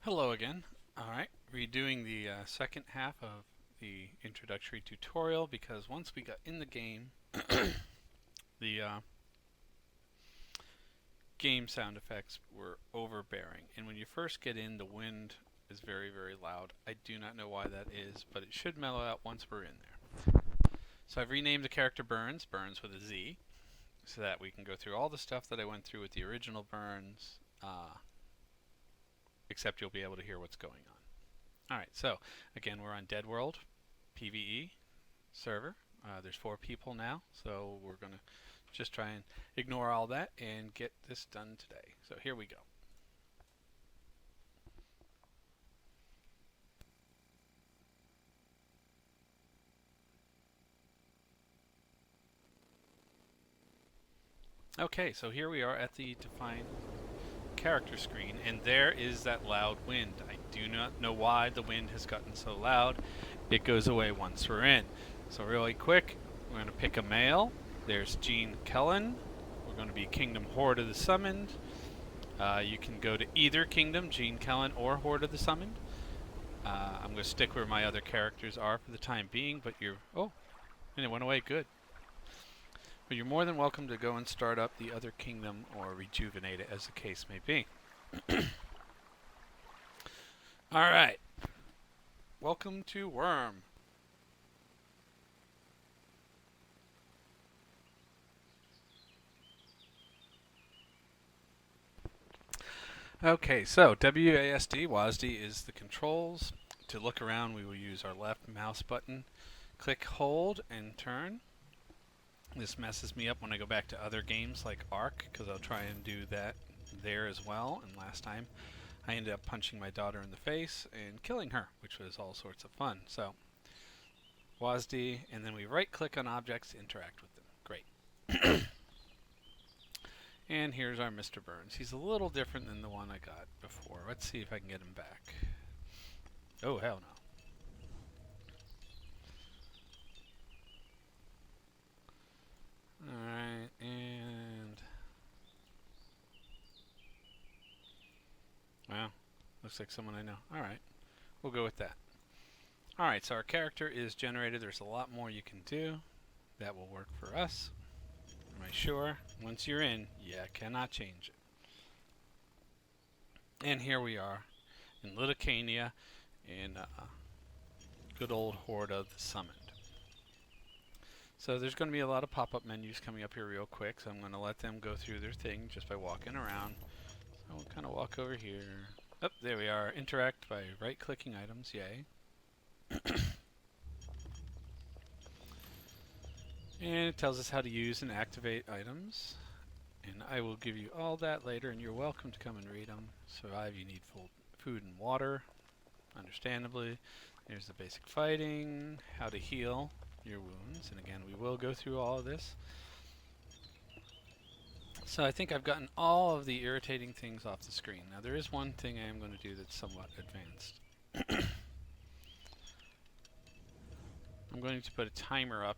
Hello again. Alright, redoing the second half of the introductory tutorial because once we got in the game, the game sound effects were overbearing. And when you first get in, the wind is very, very loud. I do not know why that is, but it should mellow out once we're in there. So I've renamed the character Burns, Burns with a Z, so that we can go through all the stuff that I went through with the original Burns, except you'll be able to hear what's going on. Alright, so again, we're on Dead World PvE server. There's 4 people now, so we're going to just try and ignore all that and get this done today. So here we go. Okay, so here we are at the define character screen, and there is that loud wind. I do not know why the wind has gotten so loud. It goes away once we're in. So really quick, we're going to pick a male. There's Gene Kellen. We're going to be Kingdom Horde of the Summoned. You can go to either kingdom, Gene Kellen or Horde of the Summoned. I'm going to stick where my other characters are for the time being, but you're... Oh, and it went away, good. But you're more than welcome to go and start up the other kingdom or rejuvenate it, as the case may be. Alright. Welcome to Wurm. Okay, so WASD is the controls. To look around, we will use our left mouse button. Click, hold, and turn. This messes me up when I go back to other games like Ark, because I'll try and do that there as well. And last time, I ended up punching my daughter in the face and killing her, which was all sorts of fun. So, WASD, and then we right-click on objects to interact with them. Great. And here's our Mr. Burns. He's a little different than the one I got before. Let's see if I can get him back. Oh, hell no. Alright, and... Wow, looks like someone I know. Alright, we'll go with that. Alright, so our character is generated. There's a lot more you can do. That will work for us. Am I sure? Once you're in, yeah, cannot change it. And here we are in Lithuania in good old Horde of the Summoned. So there's going to be a lot of pop-up menus coming up here real quick, so I'm going to let them go through their thing just by walking around. So we'll kind of walk over here. Oh, there we are. Interact by right-clicking items. Yay. And it tells us how to use and activate items. And I will give you all that later, and you're welcome to come and read them. Survive, you need food and water, understandably. There's the basic fighting, how to heal your wounds, and again, we will go through all of this. So I think I've gotten all of the irritating things off the screen. Now there is one thing I am going to do that's somewhat advanced. I'm going to put a timer up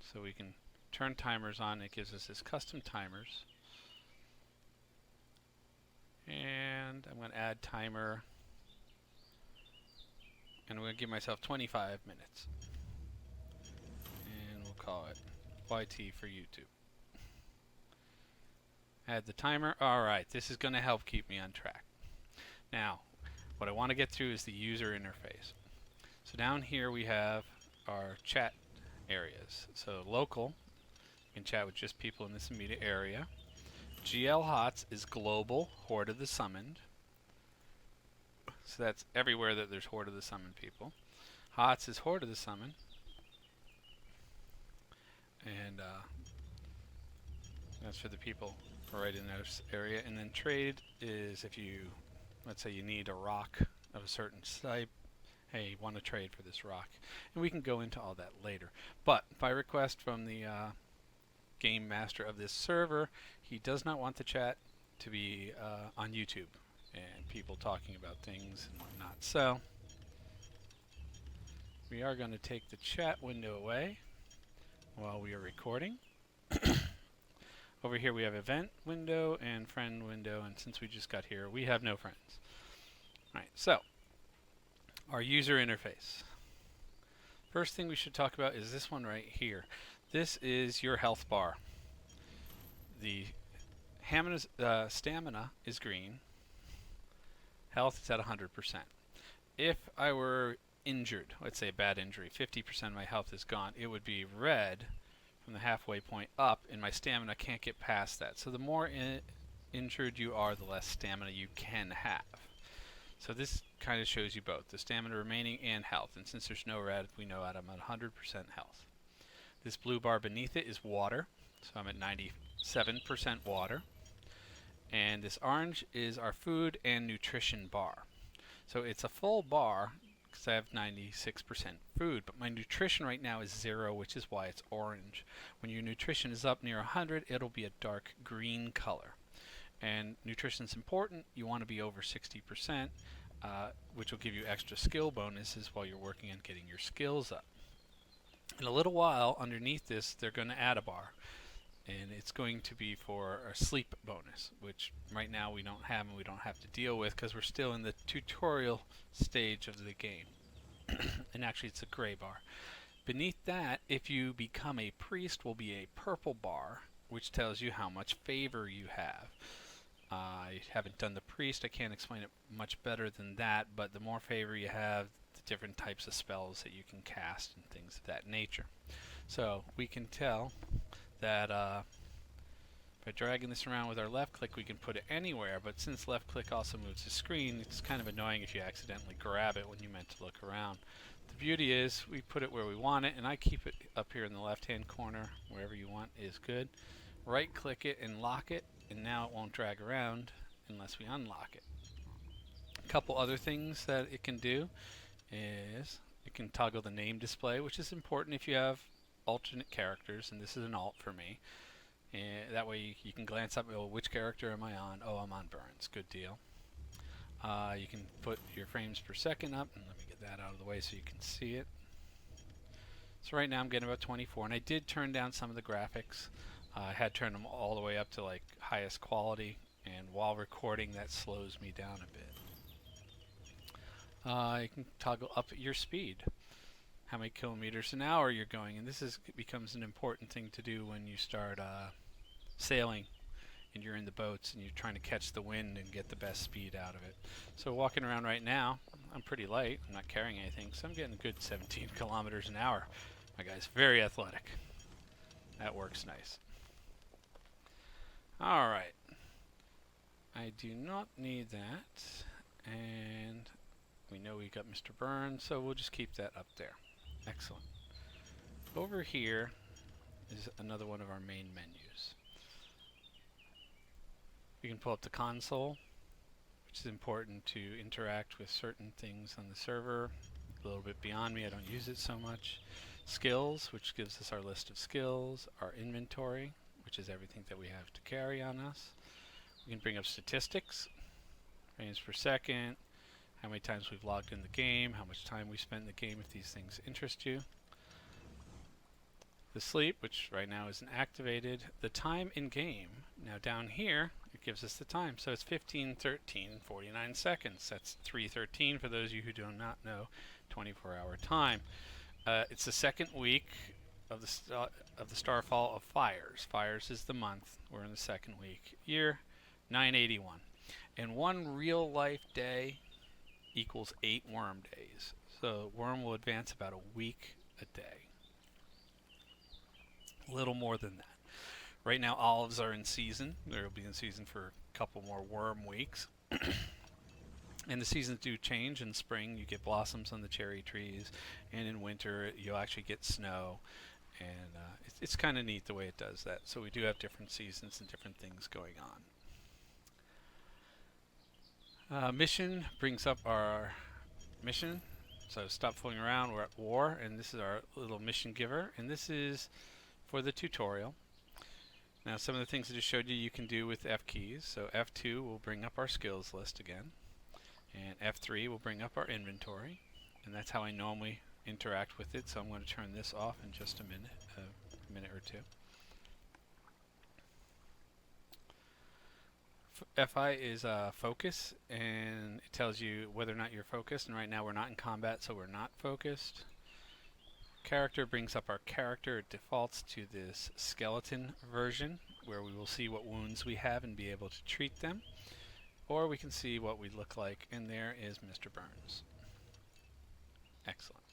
so we can turn timers on. It gives us this custom timers. And I'm going to add timer, and I'm going to give myself 25 minutes. And we'll call it YT for YouTube. Add the timer. Alright, this is going to help keep me on track. Now, what I want to get through is the user interface. So down here we have our chat areas. So local, you can chat with just people in this immediate area. GL HOTS is global, Horde of the Summoned. So that's everywhere that there's Horde of the Summoned people. HOTS is Horde of the Summoned. And that's for the people right in this area. And then trade is if you, let's say you need a rock of a certain type. Hey, you want to trade for this rock. And we can go into all that later. But by request from the game master of this server, he does not want the chat to be on YouTube and people talking about things and whatnot. So we are going to take the chat window away while we are recording. Over here we have event window and friend window, and since we just got here, we have no friends. Alright, so our user interface. First thing we should talk about is this one right here. This is your health bar. The stamina is green. Health is at 100%. If I were injured, let's say a bad injury, 50% of my health is gone, it would be red from the halfway point up, and my stamina can't get past that. So the more injured you are, the less stamina you can have. So this kind of shows you both, the stamina remaining and health. And since there's no red, we know that I'm at 100% health. This blue bar beneath it is water, so I'm at 97% water. And this orange is our food and nutrition bar. So it's a full bar because I have 96% food, but my nutrition right now is 0, which is why it's orange. When your nutrition is up near 100, it'll be a dark green color. And nutrition is important. You want to be over 60%, which will give you extra skill bonuses while you're working on getting your skills up. In a little while, underneath this, they're going to add a bar. And it's going to be for a sleep bonus, which right now we don't have and we don't have to deal with because we're still in the tutorial stage of the game. And actually it's a gray bar. Beneath that, if you become a priest, will be a purple bar, which tells you how much favor you have. I haven't done the priest, I can't explain it much better than that, but the more favor you have, the different types of spells that you can cast and things of that nature. So we can tell that by dragging this around with our left click we can put it anywhere, but since left click also moves the screen, it's kind of annoying if you accidentally grab it when you meant to look around. The beauty is we put it where we want it, and I keep it up here in the left hand corner. Wherever you want is good. Right click it and lock it, and now it won't drag around unless we unlock it. A couple other things that it can do is it can toggle the name display, which is important if you have alternate characters, and this is an alt for me. And that way you can glance up, oh, which character am I on? Oh, I'm on Burns. Good deal. You can put your frames per second up, and let me get that out of the way so you can see it. So right now I'm getting about 24, and I did turn down some of the graphics. I had turned them all the way up to like highest quality, and while recording that slows me down a bit. You can toggle up your speed, how many kilometers an hour you're going, and this becomes an important thing to do when you start sailing and you're in the boats and you're trying to catch the wind and get the best speed out of it. So walking around right now, I'm pretty light, I'm not carrying anything, so I'm getting a good 17 kilometers an hour. My guy's very athletic. That works nice. Alright, I do not need that, and we know we got Mr. Burns, so we'll just keep that up there. Excellent. Over here is another one of our main menus. We can pull up the console, which is important to interact with certain things on the server. A little bit beyond me, I don't use it so much. Skills, which gives us our list of skills. Our inventory, which is everything that we have to carry on us. We can bring up statistics, frames per second, how many times we've logged in the game, how much time we spent in the game if these things interest you. The sleep, which right now isn't activated. The time in game. Now down here, it gives us the time. So it's 15:13:49 seconds. That's 3:13 for those of you who do not know 24-hour time. It's the second week of the starfall of Fires. Fires is the month. We're in the second week. Year 981. And one real life day equals 8 Wurm days. So Wurm will advance about a week a day. A little more than that. Right now olives are in season. They'll be in season for a couple more Wurm weeks. And the seasons do change. In spring you get blossoms on the cherry trees, and in winter you'll actually get snow. And it's kind of neat the way it does that. So we do have different seasons and different things going on. Mission brings up our mission. So stop fooling around, we're at war, and this is our little mission giver, and this is for the tutorial. Now some of the things I just showed you you can do with F keys. So F2 will bring up our skills list again, and F3 will bring up our inventory, and that's how I normally interact with it. So I'm going to turn this off in just a minute or two. FI is focus, and it tells you whether or not you're focused. And right now we're not in combat, so we're not focused. Character brings up our character. It defaults to this skeleton version, where we will see what wounds we have and be able to treat them. Or we can see what we look like, and there is Mr. Burns. Excellent.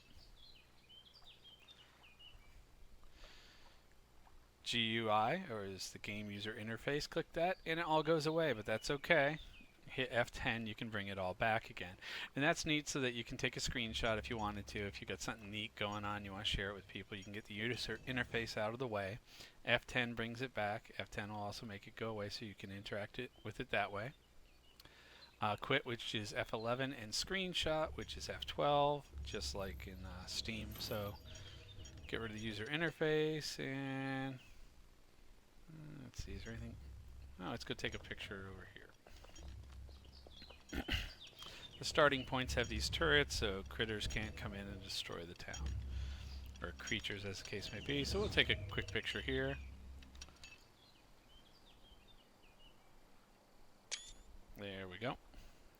GUI, or is the game user interface, click that, and it all goes away, but that's okay. Hit F10, you can bring it all back again. And that's neat so that you can take a screenshot if you wanted to. If you got something neat going on, you want to share it with people, you can get the user interface out of the way. F10 brings it back. F10 will also make it go away so you can interact with it that way. Quit, which is F11, and screenshot, which is F12, just like in Steam. So get rid of the user interface, and let's see, is there anything? Oh, let's go take a picture over here. The starting points have these turrets, so critters can't come in and destroy the town. Or creatures, as the case may be. So we'll take a quick picture here. There we go.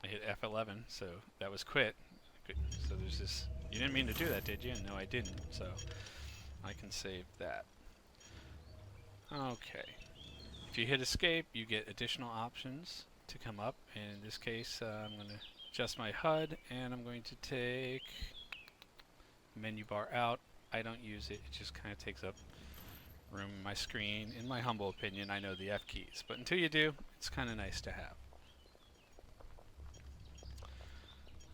I hit F11, so that was quit. Good. So there's this. You didn't mean to do that, did you? No, I didn't. So I can save that. Okay. If you hit escape, you get additional options to come up. And in this case, I'm going to adjust my HUD, and I'm going to take menu bar out. I don't use it. It just kind of takes up room in my screen. In my humble opinion, I know the F keys. But until you do, it's kind of nice to have.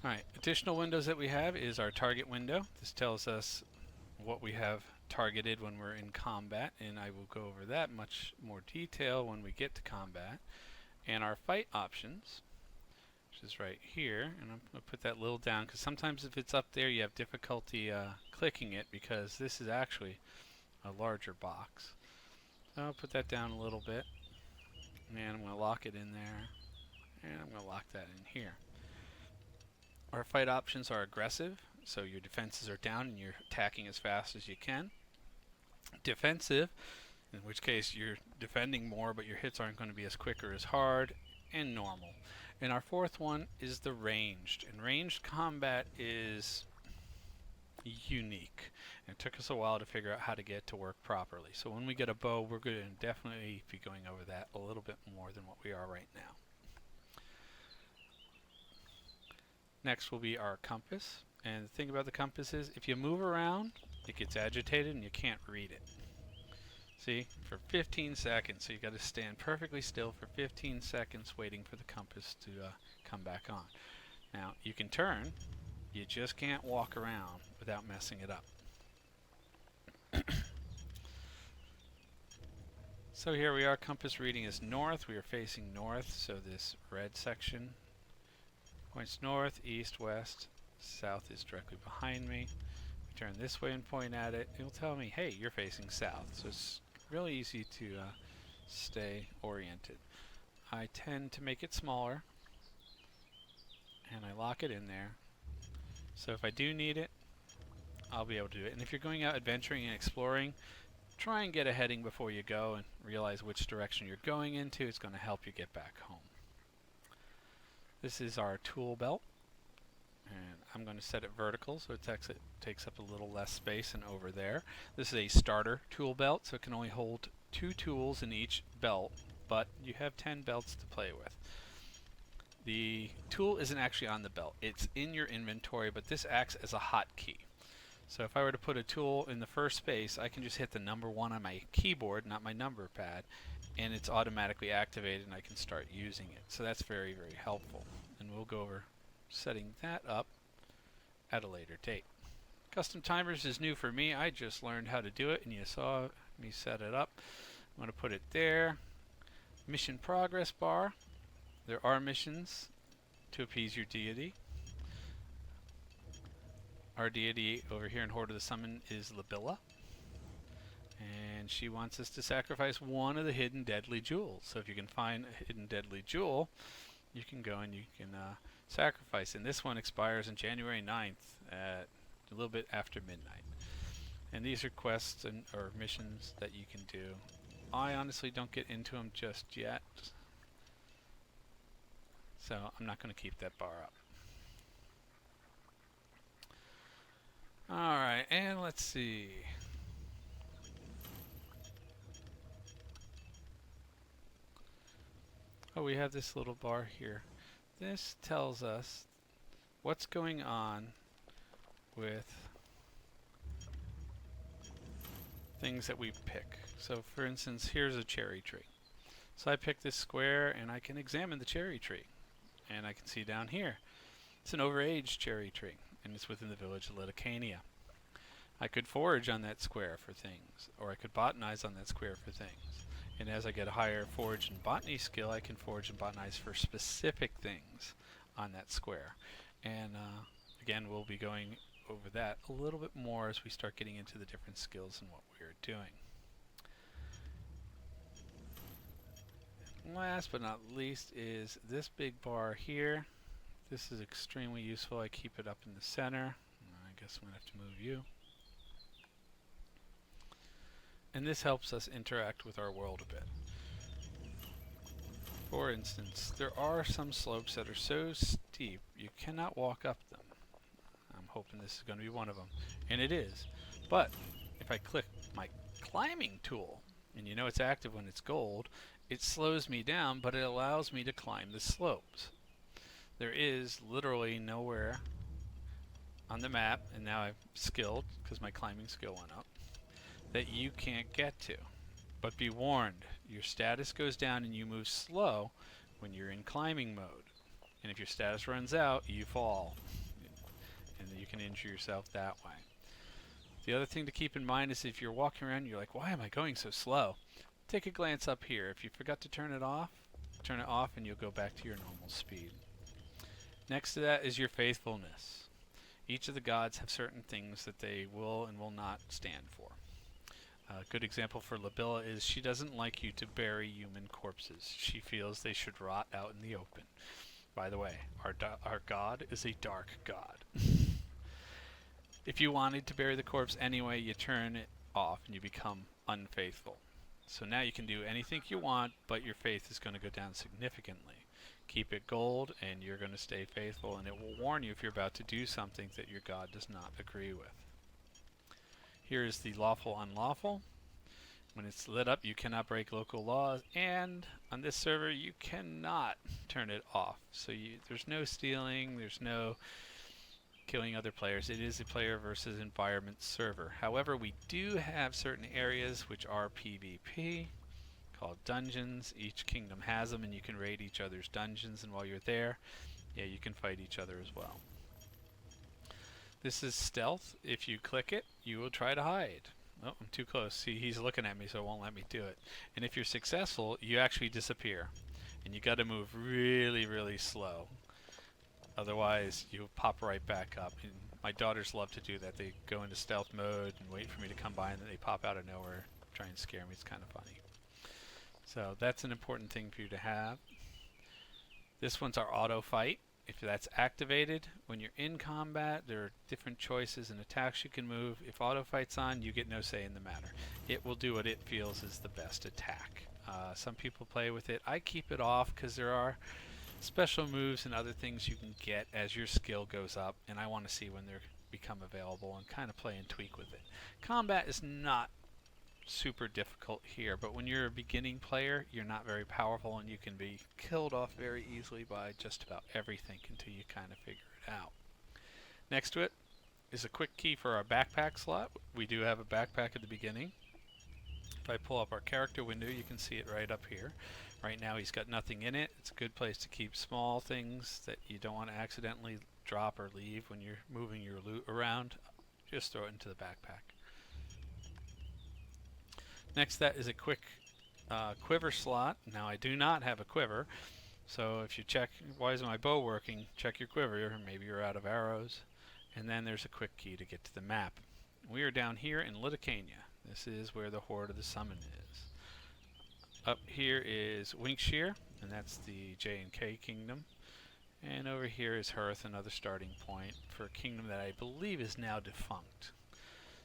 Alright, additional windows that we have is our target window. This tells us what we have targeted when we're in combat, and I will go over that much more detail when we get to combat. And our fight options, which is right here, and I'm going to put that little down because sometimes if it's up there you have difficulty clicking it because this is actually a larger box. So I'll put that down a little bit, and I'm going to lock it in there, and I'm going to lock that in here. Our fight options are aggressive, so your defenses are down and you're attacking as fast as you can. Defensive, in which case you're defending more but your hits aren't going to be as quick or as hard. And normal. And our fourth one is the ranged. And ranged combat is unique. And it took us a while to figure out how to get it to work properly. So when we get a bow, we're going to definitely be going over that a little bit more than what we are right now. Next will be our compass, and the thing about the compass is if you move around it gets agitated and you can't read it. See, for 15 seconds, so you got to stand perfectly still for 15 seconds waiting for the compass to come back on. Now you can turn, you just can't walk around without messing it up. So here we are, compass reading is north, we are facing north, so this red section points north, east, west, south is directly behind me. We turn this way and point at it, it'll tell me, hey, you're facing south. So it's really easy to stay oriented. I tend to make it smaller, and I lock it in there. So if I do need it, I'll be able to do it. And if you're going out adventuring and exploring, try and get a heading before you go and realize which direction you're going into. It's going to help you get back home. This is our tool belt, and I'm going to set it vertical so it takes up a little less space than over there. This is a starter tool belt, so it can only hold 2 tools in each belt, but you have 10 belts to play with. The tool isn't actually on the belt, it's in your inventory, but this acts as a hotkey. So if I were to put a tool in the first space, I can just hit the number 1 on my keyboard, not my number pad, and it's automatically activated and I can start using it. So that's very, very helpful. And we'll go over setting that up at a later date. Custom timers is new for me. I just learned how to do it and you saw me set it up. I'm going to put it there. Mission progress bar. There are missions to appease your deity. Our deity over here in Horde of the Summon is Labilla. And she wants us to sacrifice one of the hidden deadly jewels. So if you can find a hidden deadly jewel, you can go and you can sacrifice. And this one expires on January 9th at a little bit after midnight. And these are quests or missions that you can do. I honestly don't get into them just yet. So I'm not going to keep that bar up. Alright, and let's see. Oh, we have this little bar here. This tells us what's going on with things that we pick. So for instance, here's a cherry tree. So I pick this square and I can examine the cherry tree. And I can see down here, it's an overaged cherry tree, and it's within the village of Litacania. I could forage on that square for things, or I could botanize on that square for things. And as I get a higher forage and botany skill, I can forage and botanize for specific things on that square. And again, we'll be going over that a little bit more as we start getting into the different skills and what we're doing. Last but not least is this big bar here. This is extremely useful. I keep it up in the center. I guess I'm going to have to move you. And this helps us interact with our world a bit. For instance, there are some slopes that are so steep you cannot walk up them. I'm hoping this is going to be one of them. And it is. But if I click my climbing tool, and you know it's active when it's gold, it slows me down, but it allows me to climb the slopes. There is literally nowhere on the map, and now I've skilled because my climbing skill went up, that you can't get to. But be warned, your status goes down and you move slow when you're in climbing mode. And if your status runs out, you fall. And you can injure yourself that way. The other thing to keep in mind is if you're walking around and you're like, why am I going so slow? Take a glance up here. If you forgot to turn it off and you'll go back to your normal speed. Next to that is your faithfulness. Each of the gods have certain things that they will and will not stand for. A good example for Labilla is she doesn't like you to bury human corpses. She feels they should rot out in the open. By the way, our god is a dark god. If you wanted to bury the corpse anyway, you turn it off and you become unfaithful. So now you can do anything you want, but your faith is going to go down significantly. Keep it gold and you're going to stay faithful, and it will warn you if you're about to do something that your god does not agree with. Here is the lawful unlawful. When it's lit up, you cannot break local laws, and on this server you cannot turn it off. So there's no stealing, there's no killing other players. It is a player versus environment server. However, we do have certain areas which are PvP, called dungeons. Each kingdom has them, and you can raid each other's dungeons, and while you're there, yeah, you can fight each other as well. This is stealth. If you click it, you will try to hide. Oh, I'm too close. See, he's looking at me, so it won't let me do it. And if you're successful, you actually disappear. And you got to move really, really slow. Otherwise, you pop right back up. And my daughters love to do that. They go into stealth mode and wait for me to come by, and then they pop out of nowhere, try and scare me. It's kind of funny. So that's an important thing for you to have. This one's our auto fight. If that's activated, when you're in combat, there are different choices and attacks you can move. If auto fight's on, you get no say in the matter. It will do what it feels is the best attack. Some people play with it. I keep it off because there are special moves and other things you can get as your skill goes up, and I want to see when they become available and kind of play and tweak with it. Combat is not super difficult here, but when you're a beginning player, you're not very powerful, and you can be killed off very easily by just about everything until you kind of figure it out. Next to it is a quick key for our backpack slot. We do have a backpack at the beginning. If I pull up our character window, you can see it right up here. Right now he's got nothing in it. It's a good place to keep small things that you don't want to accidentally drop or leave when you're moving your loot around. Just throw it into the backpack. Next to that is a quick quiver slot. Now I do not have a quiver, so if you check, why isn't my bow working, check your quiver, maybe you're out of arrows. And then there's a quick key to get to the map. We are down here in Litacania. This is where the Horde of the Summon is. Up here is Winkshear, and that's the J&K kingdom. And over here is Hearth, another starting point for a kingdom that I believe is now defunct.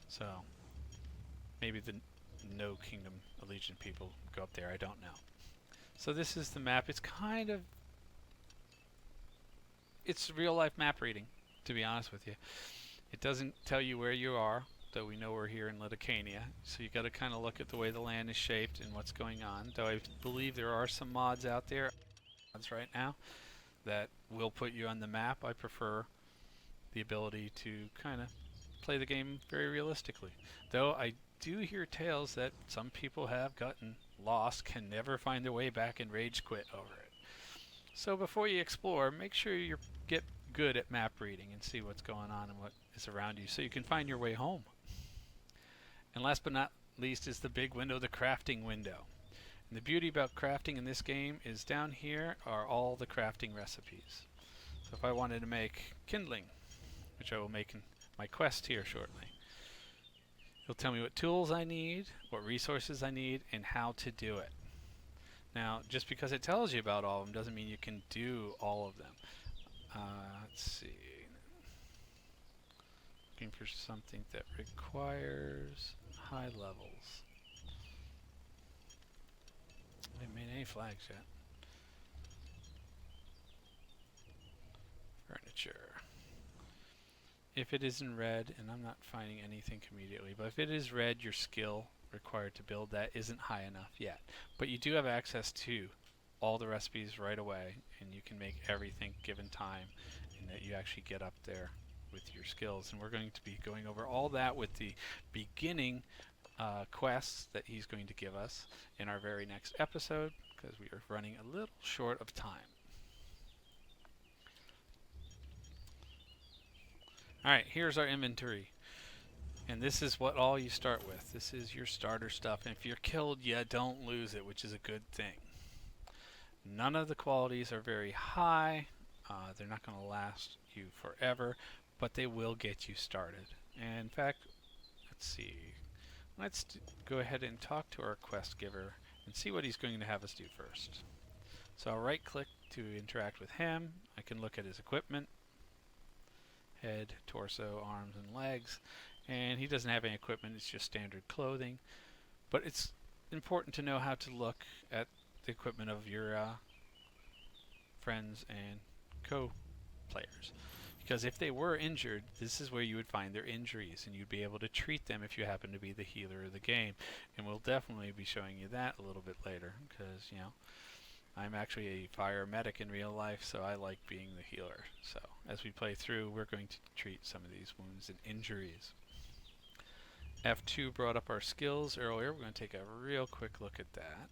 So maybe the No Kingdom Allegiant people go up there, I don't know. So this is the map. It's kind of it's real life map reading, to be honest with you. It doesn't tell you where you are, though we know we're here in Liticania. So you got to kind of look at the way the land is shaped and what's going on. Though I believe there are some mods out there, mods right now, that will put you on the map. I prefer the ability to kind of play the game very realistically. Though I do hear tales that some people have gotten lost, can never find their way back, and rage quit over it. So before you explore, make sure you get good at map reading and see what's going on and what is around you so you can find your way home. And last but not least is the big window, the crafting window. And the beauty about crafting in this game is down here are all the crafting recipes. So if I wanted to make kindling, which I will make in my quest here shortly, it'll tell me what tools I need, what resources I need, and how to do it. Now, just because it tells you about all of them doesn't mean you can do all of them. Let's see. Looking for something that requires high levels. I haven't made any flags yet. Furniture. If it is in red, and I'm not finding anything immediately, but if it is red, your skill required to build that isn't high enough yet. But you do have access to all the recipes right away, and you can make everything given time, and that you actually get up there with your skills. And we're going to be going over all that with the beginning quests that he's going to give us in our very next episode, because we are running a little short of time. Alright, here's our inventory. And this is what all you start with. This is your starter stuff. And if you're killed, you don't lose it, which is a good thing. None of the qualities are very high. They're not going to last you forever, but they will get you started. And in fact, let's see. Let's go ahead and talk to our quest giver and see what he's going to have us do first. So I'll right click to interact with him. I can look at his equipment. Head, torso, arms, and legs. And he doesn't have any equipment, it's just standard clothing. But it's important to know how to look at the equipment of your friends and co-players. Because if they were injured, this is where you would find their injuries, and you'd be able to treat them if you happen to be the healer of the game. And we'll definitely be showing you that a little bit later, because, you know, I'm actually a fire medic in real life, so I like being the healer. So as we play through, we're going to treat some of these wounds and injuries. F2 brought up our skills earlier. We're going to take a real quick look at that.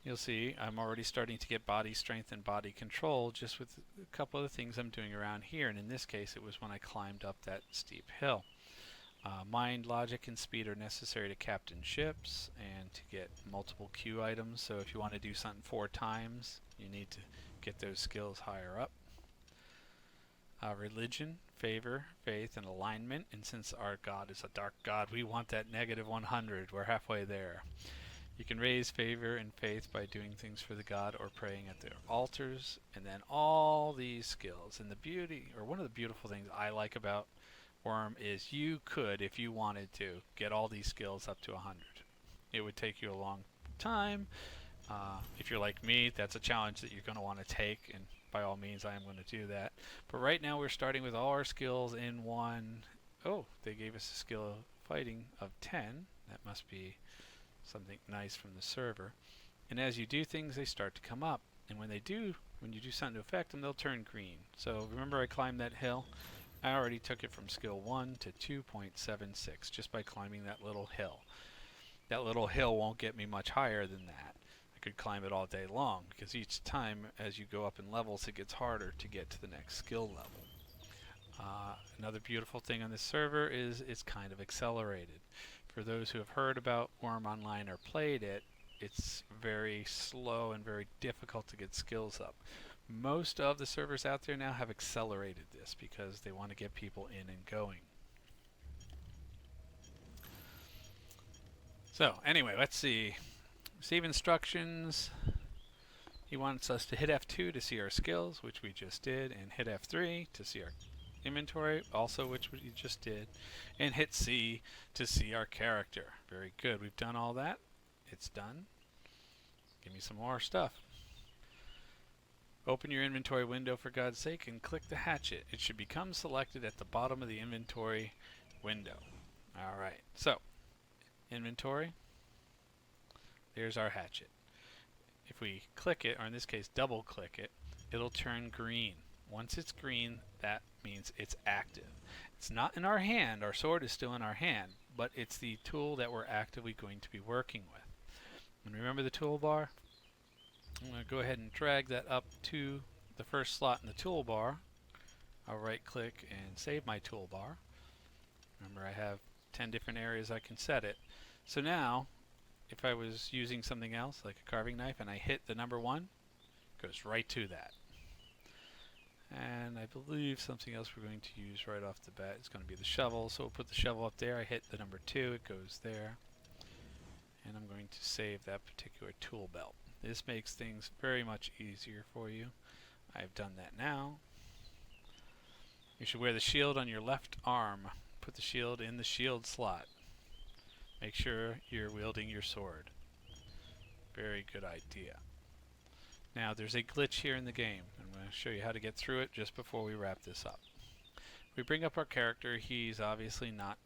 You'll see I'm already starting to get body strength and body control just with a couple of the things I'm doing around here. And in this case, it was when I climbed up that steep hill. Mind, logic, and speed are necessary to captain ships and to get multiple Q items. So if you want to do something 4 times, you need to get those skills higher up. Religion, favor, faith, and alignment. And since our god is a dark god, we want that negative 100. We're halfway there. You can raise favor and faith by doing things for the god or praying at their altars. And then all these skills. And the beauty, or one of the beautiful things I like about Wurm is you could, if you wanted to, get all these skills up to 100. It would take you a long time. If you're like me, that's a challenge that you're going to want to take, and by all means I am going to do that. But right now we're starting with all our skills in one. Oh, they gave us a skill of fighting of 10. That must be something nice from the server. And as you do things, they start to come up. And when they do, when you do something to affect them, they'll turn green. So remember I climbed that hill? I already took it from skill 1 to 2.76 just by climbing that little hill. That little hill won't get me much higher than that. I could climb it all day long, because each time as you go up in levels it gets harder to get to the next skill level. Another beautiful thing on this server is it's kind of accelerated. For those who have heard about Wurm Online or played it, it's very slow and very difficult to get skills up. Most of the servers out there now have accelerated this because they want to get people in and going. So anyway, let's see. Receive instructions. He wants us to hit F2 to see our skills, which we just did, and hit F3 to see our inventory, also which we just did, and hit C to see our character. Very good. We've done all that. It's done. Give me some more stuff. Open your inventory window for God's sake and click the hatchet. It should become selected at the bottom of the inventory window. Alright, so inventory, there's our hatchet. If we click it, or in this case double click it, it'll turn green. Once it's green, that means it's active. It's not in our hand, our sword is still in our hand, but it's the tool that we're actively going to be working with. And remember the toolbar? I'm going to go ahead and drag that up to the first slot in the toolbar. I'll right click and save my toolbar. Remember, I have 10 different areas I can set it. So now, if I was using something else, like a carving knife, and I hit the number 1, it goes right to that. And I believe something else we're going to use right off the bat is going to be the shovel. So we'll put the shovel up there. I hit the number 2, it goes there. And I'm going to save that particular tool belt. This makes things very much easier for you. I've done that now. You should wear the shield on your left arm. Put the shield in the shield slot. Make sure you're wielding your sword. Very good idea. Now there's a glitch here in the game. I'm going to show you how to get through it just before we wrap this up. We bring up our character. He's obviously not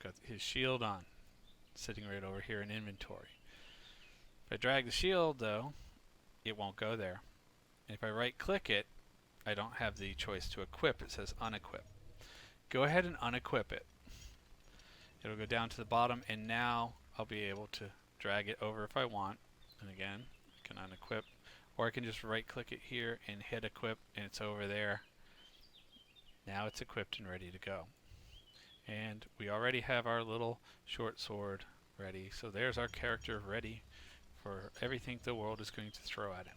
got his shield on, sitting right over here in inventory. If I drag the shield though, it won't go there. If I right click it, I don't have the choice to equip. It says unequip. Go ahead and unequip it. It'll go down to the bottom, and now I'll be able to drag it over if I want. And again, I can unequip, or I can just right click it here and hit equip, and it's over there. Now it's equipped and ready to go. And we already have our little short sword ready, so there's our character ready for everything the world is going to throw at him.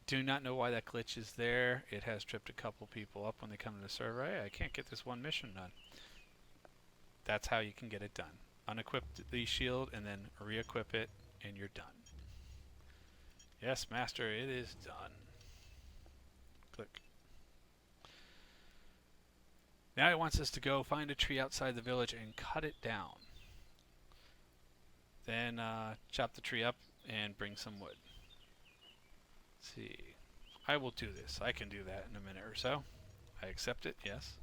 Do not know why that glitch is there. It has tripped a couple people up when they come to the server. Hey, I can't get this one mission done. That's how you can get it done. Unequip the shield and then re-equip it, and you're done. Yes, master, it is done. Click. Now it wants us to go find a tree outside the village and cut it down. Then chop the tree up and bring some wood. Let's see. I will do this. I can do that in a minute or so. I accept it, yes.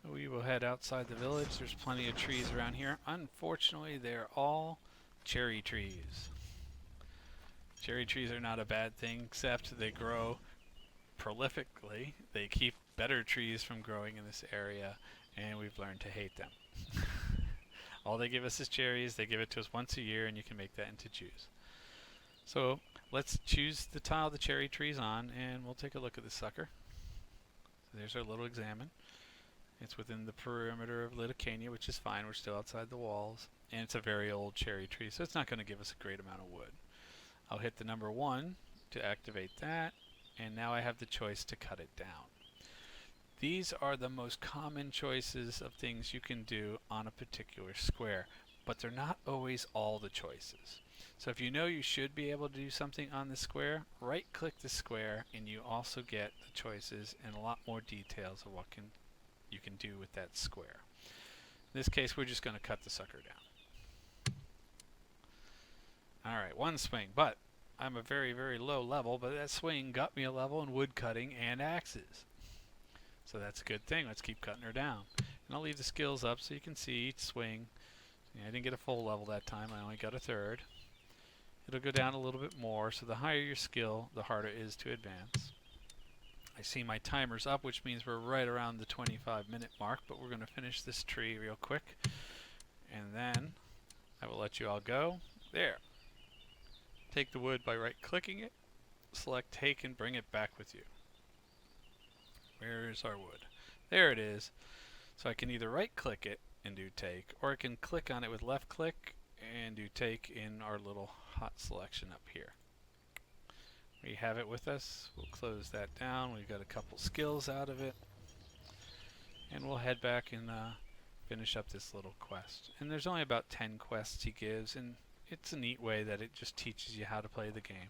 So we will head outside the village. There's plenty of trees around here. Unfortunately, they're all cherry trees. Cherry trees are not a bad thing, except they grow prolifically. They keep better trees from growing in this area, and we've learned to hate them. All they give us is cherries. They give it to us once a year, and you can make that into juice. So let's choose the tile the cherry tree's on, and we'll take a look at this sucker. So there's our little examine. It's within the perimeter of Litacania, which is fine. We're still outside the walls. And it's a very old cherry tree, so it's not going to give us a great amount of wood. I'll hit the number 1 to activate that, and now I have the choice to cut it down. These are the most common choices of things you can do on a particular square, but they're not always all the choices. So if you know you should be able to do something on the square, right click the square and you also get the choices and a lot more details of what you can do with that square. In this case, we're just going to cut the sucker down. Alright, 1 swing, but I'm a very, very low level, but that swing got me a level in wood cutting and axes. So that's a good thing. Let's keep cutting her down. And I'll leave the skills up so you can see each swing. I didn't get a full level that time. I only got a 3rd. It'll go down a little bit more, so the higher your skill, the harder it is to advance. I see my timer's up, which means we're right around the 25-minute mark, but we're going to finish this tree real quick. And then I will let you all go. There. Take the wood by right-clicking it. Select take and bring it back with you. Where's our wood? There it is. So I can either right-click it and do take, or I can click on it with left-click and do take in our little hot selection up here. We have it with us. We'll close that down. We've got a couple skills out of it. And we'll head back and finish up this little quest. And there's only about 10 quests he gives, and it's a neat way that it just teaches you how to play the game.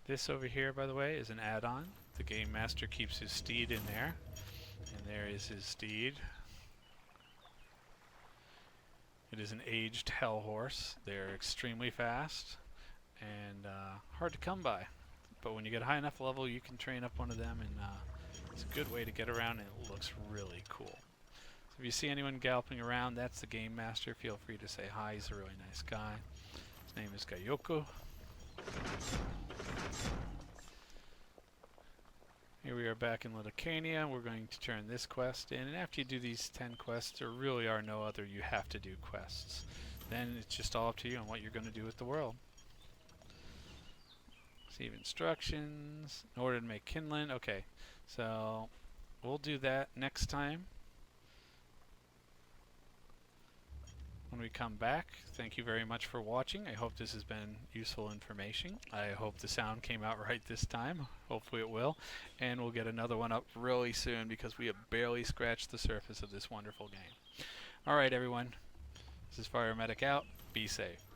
This over here, by the way, is an add-on. The game master keeps his steed in there. And there is his steed. It is an aged hell horse. They're extremely fast and hard to come by. But when you get a high enough level, you can train up one of them, and it's a good way to get around, and it looks really cool. So if you see anyone galloping around, that's the game master. Feel free to say hi. He's a really nice guy. His name is Gayoko. Here we are back in Lithuania. We're going to turn this quest in, and after you do these 10 quests, there really are no other you have to do quests. Then it's just all up to you on what you're going to do with the world. Receive instructions in order to make kindling. Okay, so we'll do that next time when we come back. Thank you very much for watching. I hope this has been useful information. I hope the sound came out right this time. Hopefully it will. And we'll get another one up really soon because we have barely scratched the surface of this wonderful game. Alright everyone, this is Fire Medic out. Be safe.